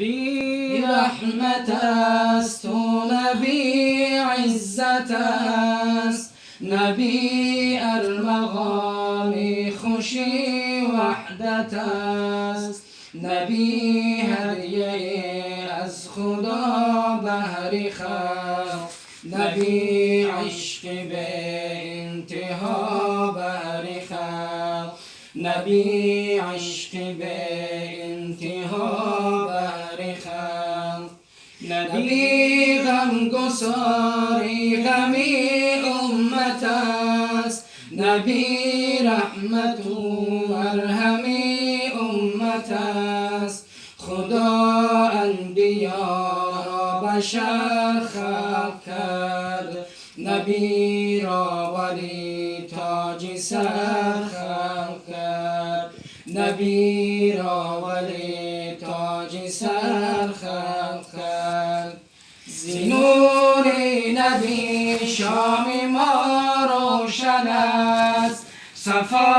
نبی رحمت است و نبی عزت است، نبی ارمغان خوشی وحدت است، نبی هدیه از خدا بهر خلق، نبی عشق به انتها بهر خلق، نبی عشق به انتها بهر خلق، نبی غمگساری غمی امت است، نبی رحمت و مرهمی امت است، خدا انبیا را بشر خلق کرد، نبی را ولی تاج سر خلق کرد، نبی را ولی تاج سر خلق کرد. ز نور نبی شام ما روشن است، صفا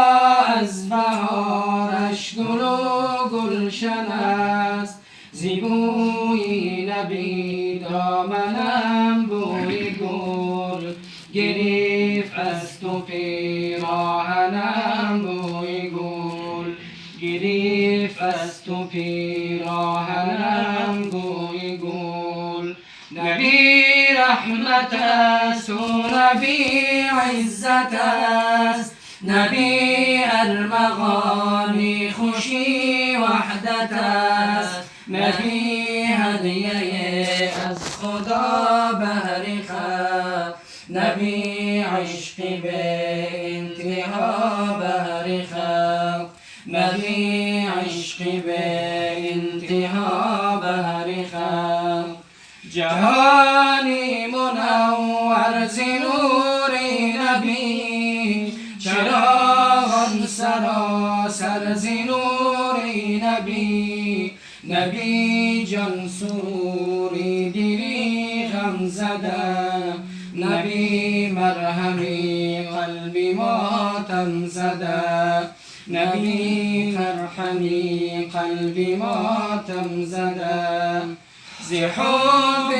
از بهارش گل و گلشن است، ز بوی نبی دامنم بوی گل گرفت، از تو پیراهنم بوی گل گرفت، از تو پیراهنم بوی گل. نبی رحمت است و نبی عزت است، نبی ارمغان خوشی وحدت است، نبی هدیه از خدا بهر خلق، نبی عشق به انتها بهر خلق، نبی عشق به انتها بهر خلق. جهانی منور ز نور نبی، چراغان سراسر ز نور نبی، نبی جان سروری دلی غم زده، نبی مرهمی قلبی ماتم زده، نبی فرحمی قلبی ماتم زده، ز حب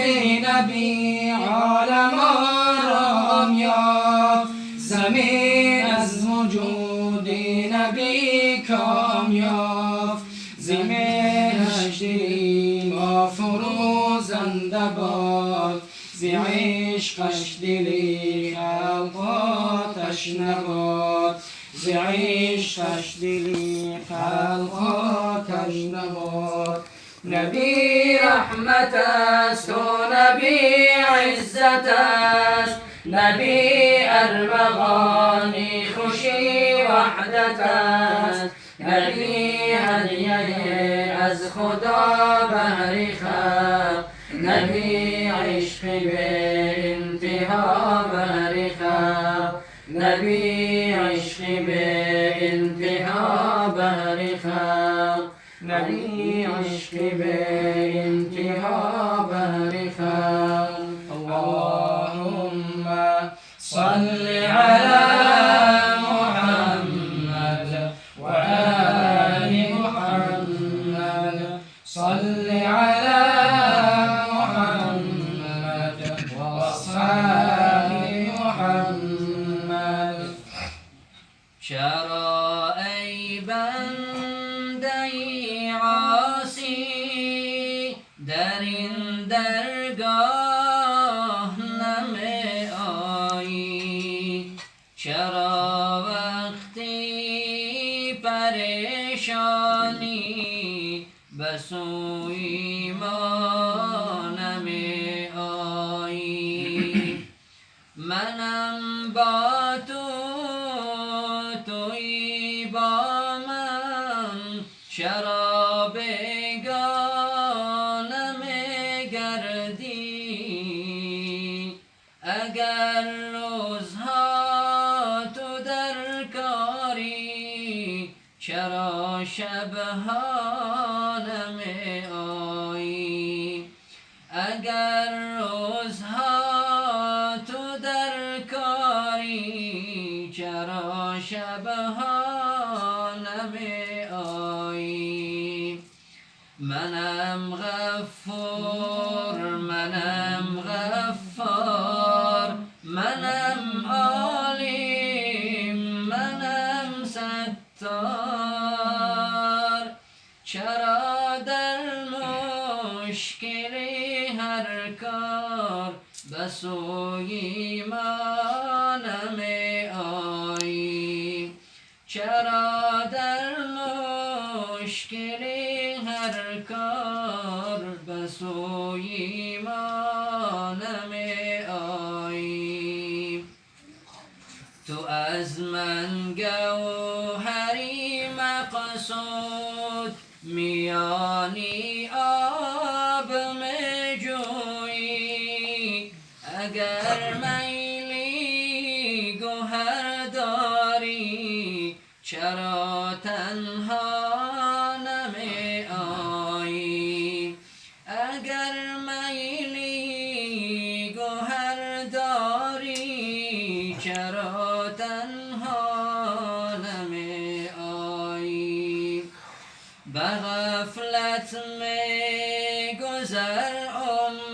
نبی عالم آرام یافت، زمین از وجود نبی کام یافت، ز مهرش دلی ما فروزنده باد، ز عشقش دلی خلق آتش نباد، ز عشقش دلی خلق آتش نباد. نبی رحمت است و نبی عزت است، نبی ارمغان خوشی وحدت است، نبی هدیه از خدا بهر خلق، نبی عشق به انتها بهر خلق، نبی عشق به انتها بهر خلق، نبی عشق به انتها بهر خلق. اللهم صل على محمد وآل محمد، صل على محمد وأصحاب محمد. شرائع عاصی در این درگاه نمی آیی، چرا وقتی پریشانی به سوی ما نمی آیی؟ منم با تو، تویی با من، چرا بیگانه می گردی؟ اگر روزها تو در کاری، چرا شبها نمی آیی؟ اگر روزها تو در کاری، چرا شبها نمی آیی؟ منم غفور منم غفار منم علیم منم ستار چرا در مشکل هر کار به سوی منم آیی چرا در مشکل هر کار به سوی منم آیی تو از من گوهری مقصود میانی آب میجویی اگر میلی گوهر داری چرا تنها نمی آیی اگر میلی گوهر داری چرا تنها نمی آیی به غفلت می گذر عمرت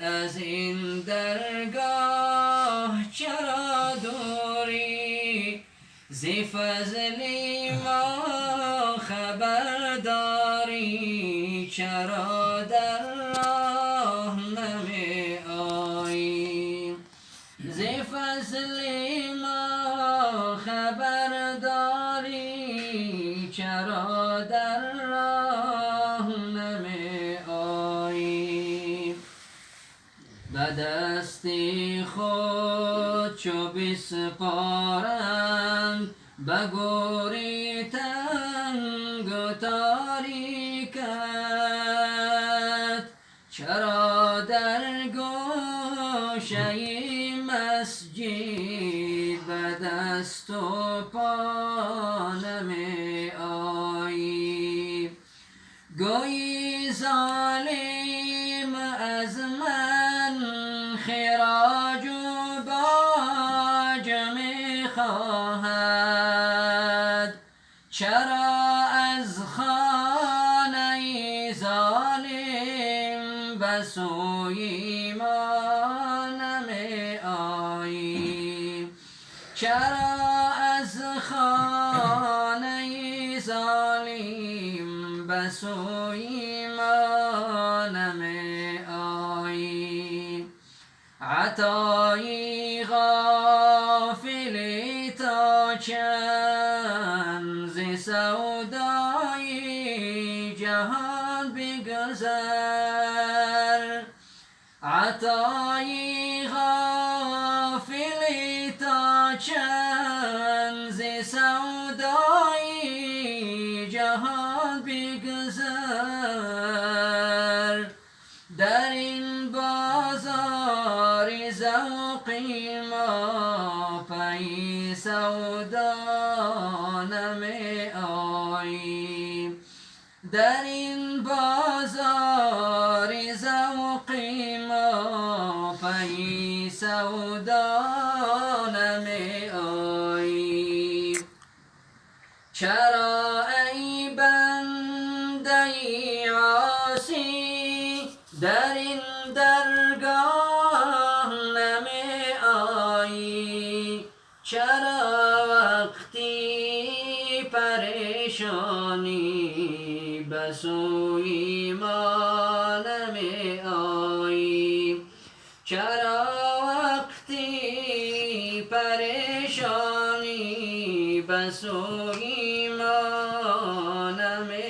از این درگاه چرا دوری ز فضلی ما خبر داری چرا در راه نمی آیی ز فضلی ما خبر داری چرا در راه نمی آیی به دستی خود چو بسپارند به گوری تنگ و تاریکت چرا در گوشه مسجد به دست و پا نمی آیی گویی ظالم از من خراج و باج می خواهد چرا از خانه ظالم به سوی ما نمی آیی چرا از خانه ظالم به سوی ما نمی آیی عطایی غافلی تا چند ز سودای جهان بگذر عطایی غافلی تا چند ز سودای جهان بگذر در این بازار ذوقی ما پی سودا نمی آیی در این بازار ذوقی ما پی سودا نمی آیی چرا ای بنده عاصی در این درگاه نمی آیی چرا وقتی پریشانی به سوی ما نمی آیی چرا وقتی پریشانی به سوی ما نمی